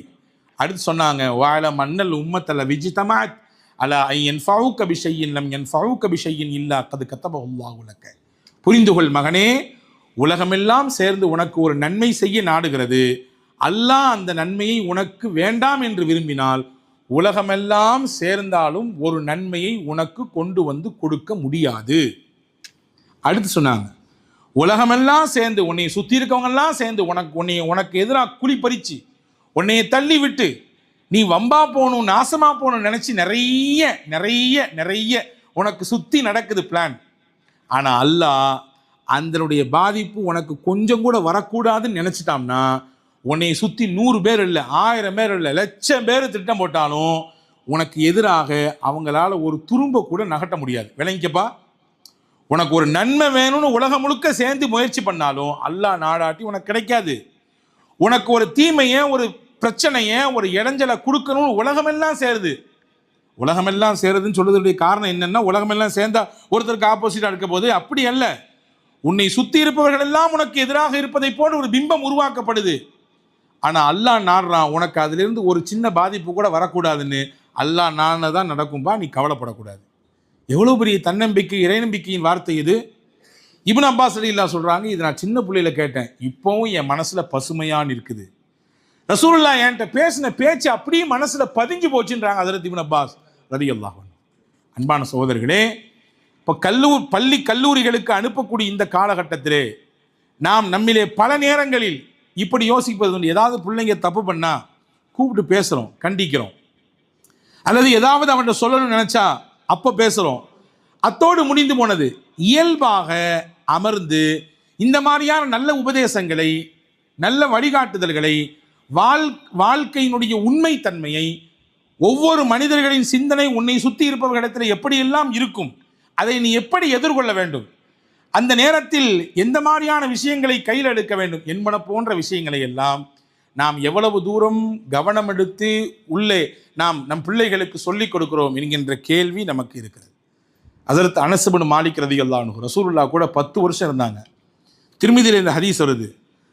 S1: அடுத்து சொன்னாங்க, வாழ மன்னல் உம்மத்தல விஜிதமாத் அலா ஐயன் ஃபவுக பிஷையின் லம் என் ஃபவுக பிஷையின் இல்லா கது கத்தபல்லாஹு லக. புரிந்துகொள் மகனே, உலகமெல்லாம் சேர்ந்து உனக்கு ஒரு நன்மை செய்ய நாடுகிறது. அல்லாஹ் அந்த நன்மையை உனக்கு வேண்டாம் என்று விரும்பினால், உலகமெல்லாம் சேர்ந்தாலும் ஒரு நன்மையை உனக்கு கொண்டு வந்து கொடுக்க முடியாது. அடுத்து சொன்னாங்க, உலகமெல்லாம் சேர்ந்து உன்னை சுற்றி இருக்கவங்கெல்லாம் சேர்ந்து உனக்கு எதிராக குழி பறிச்சு உன்னைய தள்ளி விட்டு நீ வம்பா போகணும், நாசமா போகணும் நினைச்சு நிறைய நிறைய நிறைய உனக்கு சுற்றி நடக்குது பிளான். ஆனால் அல்லாஹ் அதனுடைய பாதிப்பு உனக்கு கொஞ்சம் கூட வரக்கூடாதுன்னு நினச்சிட்டான்னா, உன்னை சுற்றி 100 பேர் இல்லை, 1000 பேர் இல்லை, 1,00,000 பேர் திட்டம் போட்டாலும் உனக்கு எதிராக அவங்களால ஒரு துரும்ப கூட நகட்ட முடியாது. விளங்கிக்கப்பா, உனக்கு ஒரு நன்மை வேணும்னு உலகம் முழுக்க சேர்ந்து முயற்சி பண்ணாலும் அல்லாஹ் நாடாட்டி உனக்கு கிடைக்காது. உனக்கு ஒரு தீமையை, ஒரு பிரச்சனையை, ஒரு இடைஞ்சலை கொடுக்கணும்னு உலகமெல்லாம் சேருது. உலகமெல்லாம் சேருதுன்னு சொல்றதுடைய காரணம் என்னன்னா, உலகமெல்லாம் சேர்ந்தா ஒருத்தருக்கு ஆப்போசிட்டா இருக்க போது அப்படி அல்ல. உன்னை சுத்தி இருப்பவர்கள் எல்லாம் உனக்கு எதிராக இருப்பதை போல ஒரு பிம்பம் உருவாக்கப்படுது. ஆனா அல்லாஹ் நாடுறான், உனக்கு அதிலிருந்து ஒரு சின்ன பாதிப்பு கூட வரக்கூடாதுன்னு. அல்லாஹ் நானதான் நடக்கும்பா, நீ கவலைப்படக்கூடாது. எவ்வளவு பெரிய தன்னம்பிக்கை, இறைநம்பிக்கையின் வார்த்தை இது. இப்னு அப்பாஸ் ரலியல்லாஹு சொல்றாங்க, இது நான் சின்ன பிள்ளையில கேட்டேன், இப்பவும் என் மனசுல பசுமையான்னு இருக்குது. ரசூலுல்லாஹ் என்கிட்ட பேசின பேச்சு அப்படியே மனசுல பதிஞ்சு போச்சுன்றாங்க ஹஜ்ரத் இப்னு அப்பாஸ் ரலியல்லாஹு அன்ஹு. அன்பான சகோதரர்களே, இப்போ பள்ளி கல்லூரிகளுக்கு அனுப்பக்கூடிய இந்த காலகட்டத்திலே நாம் நம்மிலே பல நேரங்களில் இப்படி யோசிப்பது உண்டு. ஏதாவது பிள்ளைங்க தப்பு பண்ணா கூப்பிட்டு பேசுகிறோம், கண்டிக்கிறோம், அல்லது ஏதாவது அவன்கிட்ட சொல்லணும்னு நினச்சா அப்போ பேசுகிறோம். அத்தோடு முடிந்து போனது. இயல்பாக அமர்ந்து இந்த மாதிரியான நல்ல உபதேசங்களை, நல்ல வழிகாட்டுதல்களை, வாழ்க்கையினுடைய உண்மைத்தன்மையை, ஒவ்வொரு மனிதர்களின் சிந்தனை உன்னை சுற்றி இருப்பவர்களிடத்தில் எப்படியெல்லாம் இருக்கும், அதை நீ எப்படி எதிர்கொள்ள வேண்டும், அந்த நேரத்தில் எந்த மாதிரியான விஷயங்களை கையில் எடுக்க வேண்டும் என்பன போன்ற விஷயங்களை எல்லாம் நாம் எவ்வளவு தூரம் கவனம் எடுத்து உள்ளே நாம் நம் பிள்ளைகளுக்கு சொல்லிக் கொடுக்கிறோம் என்கின்ற கேள்வி நமக்கு இருக்கிறது. ஹஜ்ரத் அனஸ் இப்னு மாலிக் ரலியல்லாஹு அன்ஹு ரசூலுல்லாஹ் கூட 10 வருஷம் இருந்தாங்க. திருமதியில் இந்த ஹதீஸ் வருது,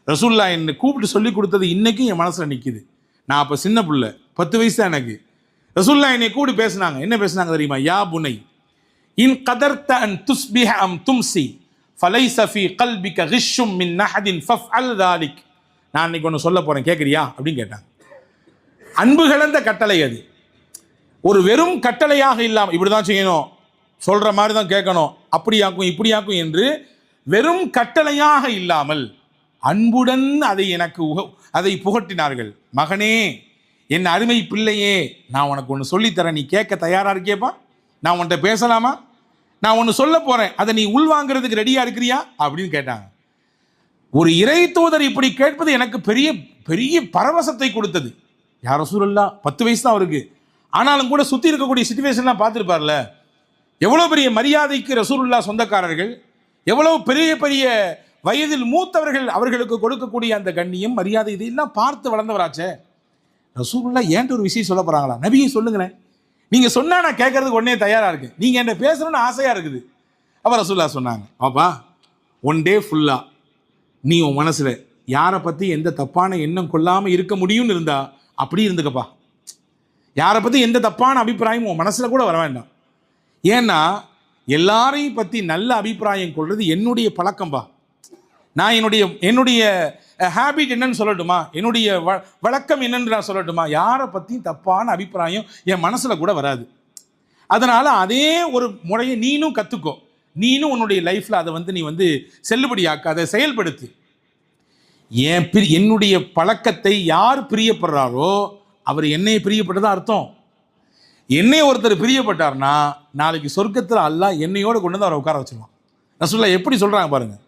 S1: ரசூலுல்லாஹ் என்னை கூப்பிட்டு சொல்லி கொடுத்தது இன்னைக்கும் என் மனசில் நிற்கிது. நான் அப்போ சின்ன பிள்ளை, 10 வயசு தான் எனக்கு. ரசூலுல்லாஹ் என்னை கூப்பிட்டு பேசினாங்க. என்ன பேசினாங்க தெரியுமா? யா புனை இன் கதர்த அன் துஸ்பிஹ அம் தும்சி ஃபலைஸ ஃபீ கல்பிக கிஷ்ஷும் மின் நஹதின் ஃபஃஅல் தாலிக். நான் இன்னைக்கு ஒன்று சொல்ல போகிறேன், கேட்குறியா அப்படின்னு கேட்டாங்க. அன்பு கலந்த கட்டளை அது. ஒரு வெறும் கட்டளையாக இல்லாமல் இப்படி தான் செய்யணும், சொல்கிற மாதிரி தான் கேட்கணும், அப்படியாக்கும் இப்படியாக்கும் என்று வெறும் கட்டளையாக இல்லாமல் அன்புடன் அதை புகட்டினார்கள். மகனே, என் அருமை பிள்ளையே, நான் உனக்கு ஒன்று சொல்லித்தரேன், நீ கேட்க தயாராக இருக்கியப்பா? நான் உன்கிட்ட பேசலாமா? நான் ஒன்று சொல்ல போகிறேன், அதை நீ உள்வாங்கிறதுக்கு ரெடியாக இருக்கிறியா அப்படின்னு கேட்டாங்க. ஒரு இறை தூதர் இப்படி கேட்பது எனக்கு பெரிய பெரிய பரவசத்தை கொடுத்தது. யார் ரசூலுல்லாஹ் 10 வயசு தான் அவருக்கு, ஆனாலும் கூட சுற்றி இருக்கக்கூடிய சிச்சுவேஷன்லாம் பார்த்துருப்பார்ல. எவ்வளோ பெரிய மரியாதைக்கு ரசூலுல்லாஹ் சொந்தக்காரர்கள், எவ்வளவு பெரிய பெரிய வயதில் மூத்தவர்கள், அவர்களுக்கு கொடுக்கக்கூடிய அந்த கண்ணியம், மரியாதை, இதையெல்லாம் பார்த்து வளர்ந்தவராச்சே. ரசூலுல்லாஹ் ஏன்ட்டு ஒரு விஷயம் சொல்ல போகிறாங்களா? நபியை சொல்லுங்களேன், நீங்கள் சொன்னால் நான் கேட்கறதுக்கு உடனே தயாராக இருக்கு, நீங்கள் என்ன பேசணும்னு ஆசையாக இருக்குது. அப்போ ரசூலுல்லாஹ் சொன்னாங்க, பாப்பா ஒன் டே ஃபுல்லாக நீ உன் மனசில் யாரை பற்றி எந்த தப்பான எண்ணம் கொள்ளாமல் இருக்க முடியும்னு இருந்தா அப்படி இருந்துக்கப்பா. யாரை பற்றி எந்த தப்பான அபிப்பிராயம் உன் மனசில் கூட வர வேண்டாம். ஏன்னா எல்லாரையும் பற்றி நல்ல அபிப்பிராயம் கொள்வது என்னுடைய பழக்கம்பா. நான் என்னுடைய ஹேபிட் என்னன்னு சொல்லட்டுமா, என்னுடைய வழக்கம் என்னன்னு நான் சொல்லட்டுமா, யாரை பற்றியும் தப்பான அபிப்பிராயம் என் மனசில் கூட வராது. அதனால் அதே ஒரு முறையை நீனும் கற்றுக்கோ. நீனும் உன்னுடைய லைஃப்பில் அதை நீ செல்லுபடியாக்க, அதை செயல்படுத்து. என்னுடைய பழக்கத்தை யார் பிரியப்படுறாரோ அவர் என்னை பிரியப்பட்டதா அர்த்தம். என்னை ஒருத்தர் பிரியப்பட்டார்னா நாளைக்கு சொர்க்கத்தில் அல்லாஹ் என்னையோடு கொண்டு வந்து அவரை உட்கார வச்சிருவான். ரசூலுல்லாஹ் எப்படி சொல்கிறாங்க பாருங்கள்.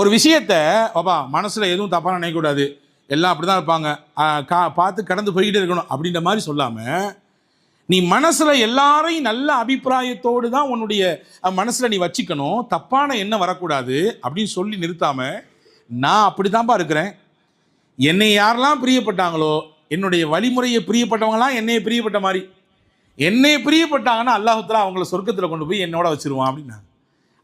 S1: ஒரு விஷயத்தை பாப்பா மனசில் எதுவும் தப்பான நினைக்கக்கூடாது, எல்லாம் அப்படி தான் இருப்பாங்க, பார்த்து கடந்து போய்கிட்டே இருக்கணும் அப்படின்ற மாதிரி சொல்லாமல், நீ மனசில் எல்லாரையும் நல்ல அபிப்பிராயத்தோடு தான் உன்னுடைய மனசில் நீ வச்சுக்கணும், தப்பான எண்ணம் வரக்கூடாது அப்படின்னு சொல்லி நிறுத்தாமல், நான் அப்படி தான்ப்பா இருக்கிறேன், என்னை யாரெல்லாம் பிரியப்பட்டாங்களோ என்னுடைய வழிமுறையை பிரியப்பட்டவங்களாம் என்னையை பிரியப்பட்ட மாதிரி, என்னை பிரியப்பட்டாங்கன்னா அல்லாஹ் தஆலா அவங்கள சொர்க்கத்தில் கொண்டு போய் என்னோட வச்சிருவான் அப்படின்னாங்க.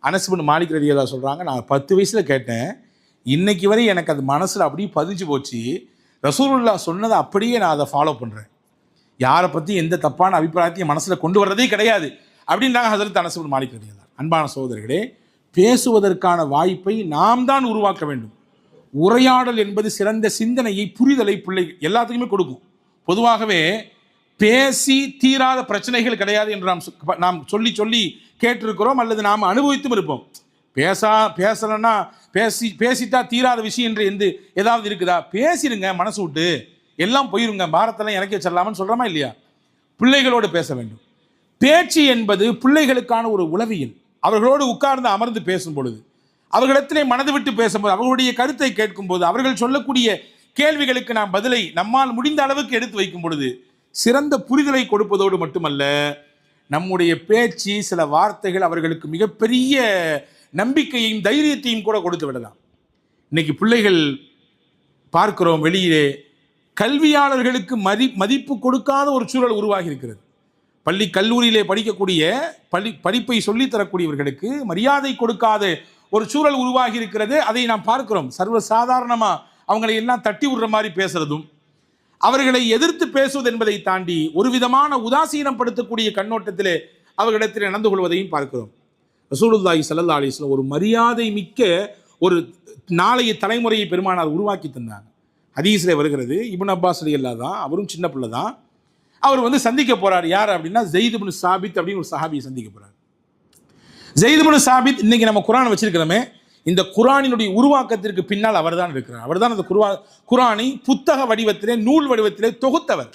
S1: அனஸ் பின் மாலிக் ரலியல்லாஹு சொல்கிறாங்க, நான் 10 வயசில் கேட்டேன், இன்னைக்கு வரை எனக்கு அது மனசில் அப்படியே பதிஞ்சு போச்சு. ரசூலுல்லாஹ் சொன்னதை அப்படியே நான் அதை ஃபாலோ பண்ணுறேன். யாரை பற்றி எந்த தப்பான அபிப்பிராயத்தையும் மனசில் கொண்டு வர்றதே கிடையாது அப்படின்றாங்க ஹஸரத் அனஸ் பின் மாலிக் ரலியல்லாஹு. அன்பான சகோதரர்களே, பேசுவதற்கான வாய்ப்பை நாம் தான் உருவாக்க வேண்டும். உரையாடல் என்பது சிறந்த சிந்தனையை, புரிதலை பிள்ளைகள் எல்லாத்துக்குமே கொடுக்கும். பொதுவாகவே பேசி தீராத பிரச்சனைகள் கிடையாது என்று நாம் சொல்லி சொல்லி கேட்டிருக்கிறோம், அல்லது நாம் அனுபவித்தும் இருப்போம். பேசலைன்னா பேசிட்டா தீராத விஷயம் என்று ஏதாவது இருக்குதா? பேசிடுங்க, மனசு விட்டு எல்லாம் போயிருங்க, பாரத்தெல்லாம் இறக்கி வச்சிடலாம்னு சொல்கிறோமா இல்லையா? பிள்ளைகளோடு பேச வேண்டும். பேச்சு என்பது பிள்ளைகளுக்கான ஒரு உளவியல். அவர்களோடு உட்கார்ந்து அமர்ந்து பேசும் பொழுது, அவர்களிடத்திலே மனது விட்டு பேசும்போது, அவர்களுடைய கருத்தை கேட்கும்போது, அவர்கள் சொல்லக்கூடிய கேள்விகளுக்கு நாம் பதிலை நம்மால் முடிந்த அளவுக்கு எடுத்து வைக்கும் பொழுது சிறந்த புரிதலை கொடுப்பதோடு மட்டுமல்ல, நம்முடைய பேச்சு சில வார்த்தைகள் அவர்களுக்கு மிகப்பெரிய நம்பிக்கையையும் தைரியத்தையும் கூட கொடுத்து விடலாம். இன்னைக்கு பிள்ளைகள் பார்க்கிறோம், வெளியிலே கல்வியாளர்களுக்கு மதிப்பு கொடுக்காத ஒரு சூழல் உருவாகி இருக்கிறது. பள்ளி கல்லூரியிலே படிக்கக்கூடிய படிப்பை சொல்லித்தரக்கூடியவர்களுக்கு மரியாதை கொடுக்காத ஒரு சூழல் உருவாகி இருக்கிறது. அதை நாம் பார்க்கிறோம். சர்வசாதாரணமாக அவங்களை எல்லாம் தட்டி விடுற மாதிரி பேசுறதும், அவர்களை எதிர்த்து பேசுவது என்பதை தாண்டி ஒரு விதமான உதாசீனப்படுத்தக்கூடிய கண்ணோட்டத்திலே அவர்களிடத்தில் நடந்து கொள்வதையும் பார்க்கிறோம். ரசூலுல்லாஹி ஸல்லல்லாஹு அலைஹி வஸல்லம் ஒரு மரியாதை மிக்க ஒரு நாளைய தலைமுறையை பெருமானார் உருவாக்கி தந்தாங்க. ஹதீஸில் வருகிறது, இப்னு அப்பாஸ் ரலியல்லாஹு தான், அவரும் சின்ன பிள்ளை தான். அவர் சந்திக்க போறார். யார் அப்படின்னா ஸைத் இப்னு சாபித் அப்படின்னு ஒரு சஹாபியை சந்திக்க போறார். ஸைத் இப்னு சாபித், இன்னைக்கு நம்ம குர்ஆன் வச்சிருக்கிறோமே, இந்த குர்ஆனினுடைய உருவாக்கத்திற்கு பின்னால் அவர் தான் இருக்கிறார். அவர் தான் அந்த குர்ஆனை புத்தக வடிவத்திலே, நூல் வடிவத்திலே தொகுத்தவர்.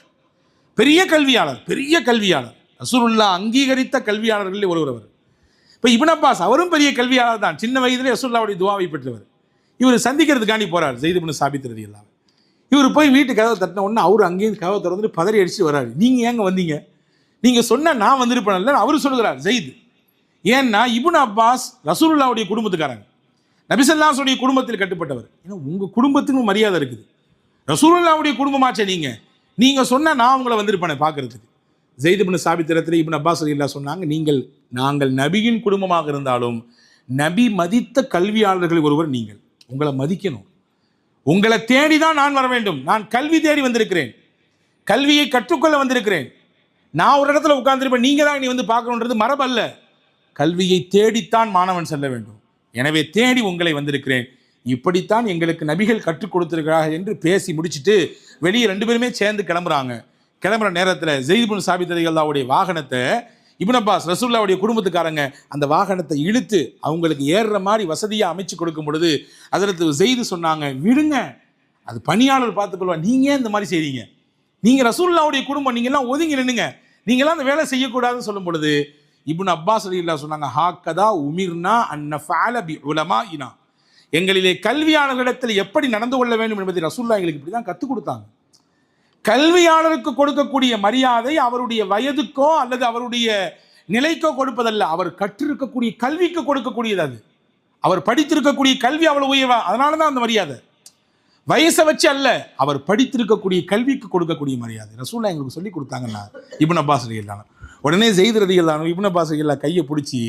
S1: பெரிய கல்வியாளர், ரசூலுல்லாஹ் அங்கீகரித்த கல்வியாளர்களில் ஒருவர் அவர். இப்போ இப்னு அப்பாஸ் அவரும் பெரிய கல்வியாளர் தான், சின்ன வயதிலே ரசூலுல்லாஹ்வுடைய துஆவை பெற்றவர். இவர் சந்திக்கிறதுக்காண்டி போறார் ஸைத் இப்னு சாபித் ரலியல்லாஹு. இவர் போய் வீட்டு கதவை தட்டின உடனே அவர் அங்கேயும் கதவை திறந்துட்டு பதறி அடிச்சு வர்றாரு. நீங்க ஏங்க வந்தீங்க? நீங்க சொன்ன நான் வந்திருப்பேன்ல அவர் சொல்லுகிறார் ஸைத். ஏன்னா இப்னு அப்பாஸ் ரசூலுல்லாஹ்வுடைய குடும்பத்துக்காரங்க, நபி ஸல்லல்லாஹு அலைஹி வஸல்லம் குடும்பத்தில் கட்டுப்பட்டவர். ஏன்னா உங்க குடும்பத்துக்கு மரியாதை இருக்குது, ரசூலுல்லாஹ்வுடைய குடும்பமாச்சே நீங்க சொன்னா நான் உங்களை வந்திருப்பேன் பார்க்கறதுக்கு. ஸைத் இப்னு சாபித் இடத்துல இப்னு அப்பாஸ் ரலியல்லாஹு சொன்னாங்க, நாங்கள் நபியின் குடும்பமாக இருந்தாலும் நபி மதித்த கல்வியாளர்கள் ஒருவர் நீங்கள், உங்களை மதிக்கணும். உங்களை தேடி தான் நான் வர வேண்டும். நான் கல்வி தேடி வந்திருக்கிறேன், கல்வியை கற்றுக்கொள்ள வந்திருக்கிறேன். நான் ஒரு இடத்துல உட்கார்ந்துருப்பேன், நீங்க தான் இனி பார்க்கணுன்றது மரபல்ல. கல்வியை தேடித்தான் மாணவன் செல்ல வேண்டும். எனவே தேடி உங்களை வந்திருக்கிறேன், இப்படித்தான் எங்களுக்கு நபிகள் கற்றுக் கொடுத்திருக்கிறார்கள் என்று பேசி முடிச்சுட்டு வெளியே 2 பேருமே சேர்ந்து கிளம்புற நேரத்தில் ஸைத் இப்னு சாபித் ரலியல்லாஹுடைய வாகனத்தை இப்னு அப்பாஸ் ரசூலுல்லாஹ்வுடைய குடும்பத்துக்காரங்க அந்த வாகனத்தை இழுத்து அவங்களுக்கு ஏறுற மாதிரி வசதியாக அமைச்சு கொடுக்கும் பொழுது அதற்கு ஸைத் சொன்னாங்க, விடுங்க, அது பணியாளர் பார்த்துக்கொள்வா, நீங்க ஏன் இந்த மாதிரி செய்றீங்க? நீங்க ரசூலுல்லாஹ்வுடைய குடும்பம், நீங்க எல்லாம் ஒதுங்கி நின்னுங்க, நீங்களாம் அந்த வேலை செய்யக்கூடாதுன்னு சொல்லும் பொழுது இப்னு அப்பாஸ் ரலியல்லாஹு சொன்னாங்க, ஹாக்கதா உமிர்னா அன்னஃபஅல பி உலமாஇனா, எங்களிலே கல்வியாளர்களிடத்தில் எப்படி நடந்து கொள்ள வேண்டும் என்பதை ரசூலுல்லாஹ் எங்களுக்கு இப்படி தான் கற்றுக் கொடுத்தாங்க. கல்வியாளருக்கு கொடுக்கக்கூடிய மரியாதை அவருடைய வயதுக்கோ அல்லது அவருடைய நிலைக்கோ கொடுப்பதல்ல, அவர் கற்றிருக்கக்கூடிய கல்விக்கு கொடுக்கக்கூடியது. அது அவர் படித்திருக்கக்கூடிய கல்வி அவ்வளவு உயர்வா, அதனால தான் அந்த மரியாதை. வயசை வச்சு அல்ல, அவர் படித்திருக்கக்கூடிய கல்விக்கு கொடுக்கக்கூடிய மரியாதை ரசூலுல்லாஹ் எங்களுக்கு சொல்லி கொடுத்தாங்கன்னா இப்னு அப்பாஸ் ரலியல்லாஹு. உடனே ஸைத் ரலியல்லாஹு இப்னு அப்பாஸ் ரலியல்லாஹு கையை பிடிச்சி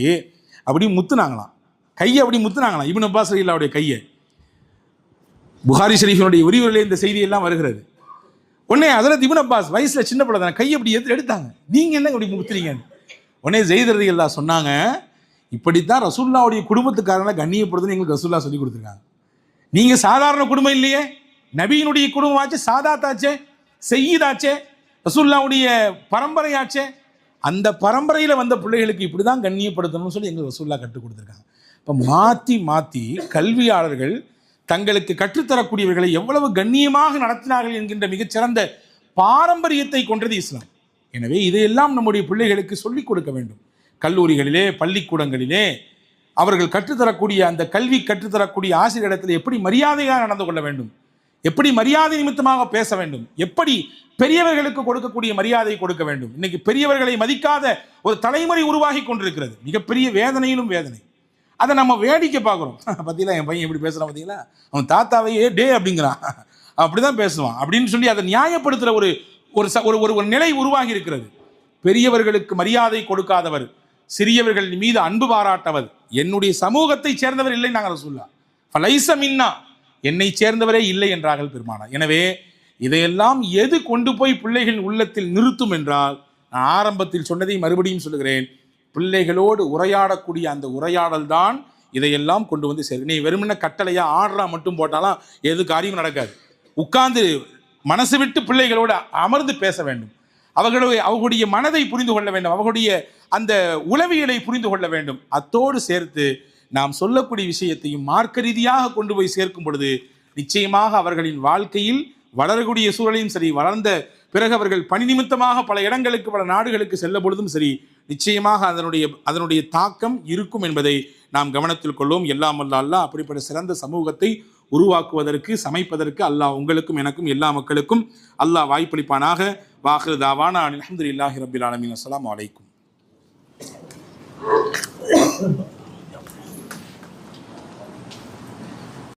S1: அப்படி முத்துனாங்களாம், இப்னு அப்பாஸ் ரலியல்லாஹுடைய கையை. புகாரி ஷரீஃபினுடைய விரிவுரையிலே இந்த செய்தி எல்லாம் வருகிறது. உடனே ஹஜ்ரத் இப்னு அப்பாஸ் வயசுல சின்ன பிள்ளை தானே, கையை அப்படி எடுத்தாங்க. நீங்க என்ன இப்படி முத்துறீங்க? உடனே ஸைத் ரலியல்லாஹு சொன்னாங்க, இப்படித்தான் ரசூலுல்லாஹ்வுடைய குடும்பத்துக்காரங்களை கண்ணியப்படுதுன்னு எங்களுக்கு ரசூலுல்லாஹ் சொல்லி கொடுத்துருக்காங்க. நீங்க சாதாரண குடும்பம் இல்லையே, நபியினுடைய குடும்பமாச்சே, சாதாத்தாச்சே, செய்யிதாச்சே, ரசூலுல்லாஹ்வுடைய பரம்பரையாச்சே, அந்த பரம்பரையில் வந்த பிள்ளைகளுக்கு இப்படி தான் கண்ணியப்படுத்தணும்னு சொல்லி எங்களுக்கு ரசூலுல்லாஹ் கற்றுக் கொடுத்துருக்காங்க. இப்போ மாற்றி கல்வியாளர்கள் தங்களுக்கு கற்றுத்தரக்கூடியவர்களை எவ்வளவு கண்ணியமாக நடத்தினார்கள் என்கின்ற மிகச்சிறந்த பாரம்பரியத்தை கொண்டது இஸ்லாம். எனவே இதையெல்லாம் நம்முடைய பிள்ளைகளுக்கு சொல்லிக் கொடுக்க வேண்டும். கல்லூரிகளிலே, பள்ளிக்கூடங்களிலே அவர்கள் கற்றுத்தரக்கூடிய அந்த கல்வி கற்றுத்தரக்கூடிய ஆசிரியரிடத்தில் எப்படி மரியாதையாக நடந்து கொள்ள வேண்டும், எப்படி மரியாதை நிமித்தமாக பேச வேண்டும், எப்படி பெரியவர்களுக்கு கொடுக்கக்கூடிய மரியாதை கொடுக்க வேண்டும். இன்னைக்கு பெரியவர்களை மதிக்காத ஒரு தலைமுறை உருவாகி கொண்டிருக்கிறது. மிகப்பெரிய வேதனையிலும் வேதனை. அதை நம்ம வேடிக்கை பார்க்குறோம். பார்த்தீங்களா என் பையன் எப்படி பேசுகிறான், பார்த்தீங்களா அவன் தாத்தாவையே டே அப்படிங்கிறான், அப்படிதான் பேசுவான் அப்படின்னு சொல்லி அதை நியாயப்படுத்துகிற ஒரு ஒரு நிலை உருவாகி இருக்கிறது. பெரியவர்களுக்கு மரியாதை கொடுக்காதவர், சிறியவர்கள் மீது அன்பு பாராட்டவர் என்னுடைய சமூகத்தை சேர்ந்தவர் இல்லை நாங்கள் சொல்லலாம். ஃபலைஸ மின்னா, என்னை சேர்ந்தவரே இல்லை என்றார்கள் பெருமானார். எனவே இதையெல்லாம் எது கொண்டு போய் பிள்ளைகளின் உள்ளத்தில் நிறுத்தும் என்றால், நான் ஆரம்பத்தில் சொன்னதை மறுபடியும் சொல்லுகிறேன், பிள்ளைகளோடு உரையாடக்கூடிய அந்த உரையாடல் தான் இதையெல்லாம் கொண்டு வந்து சேரும். நீ வெறுமனே கட்டளையா ஆர்டரா மட்டும் போட்டாலும் எது காரியம் நடக்காது. உட்கார்ந்து மனசு விட்டு பிள்ளைகளோடு அமர்ந்து பேச வேண்டும். அவர்களுடைய மனதை புரிந்து கொள்ள வேண்டும், அவர்களுடைய அந்த உளவியலை புரிந்து கொள்ள வேண்டும். அத்தோடு சேர்த்து நாம் சொல்லக்கூடிய விஷயத்தையும் மார்க்க ரீதியாக கொண்டு போய் சேர்க்கும் பொழுது நிச்சயமாக அவர்களின் வாழ்க்கையில் வளரக்கூடிய சூழலையும் சரி, வளர்ந்த பிறகு அவர்கள் பணி நிமித்தமாக பல இடங்களுக்கு பல நாடுகளுக்கு செல்ல பொழுதும் சரி, நிச்சயமாக அதனுடைய தாக்கம் இருக்கும் என்பதை நாம் கவனத்தில் கொள்வோம். எல்லாம் அல்லாஹ் அப்படிப்பட்ட சிறந்த சமூகத்தை உருவாக்குவதற்கு, சமைப்பதற்கு அல்லாஹ் உங்களுக்கும் எனக்கும் எல்லா மக்களுக்கும் அல்லாஹ் வாய்ப்பளிப்பானாக. வாஹிரு தாவானா அல்ஹம்துலில்லாஹி ரப்பில் ஆலமீன். அஸ்ஸலாமு அலைக்கும்.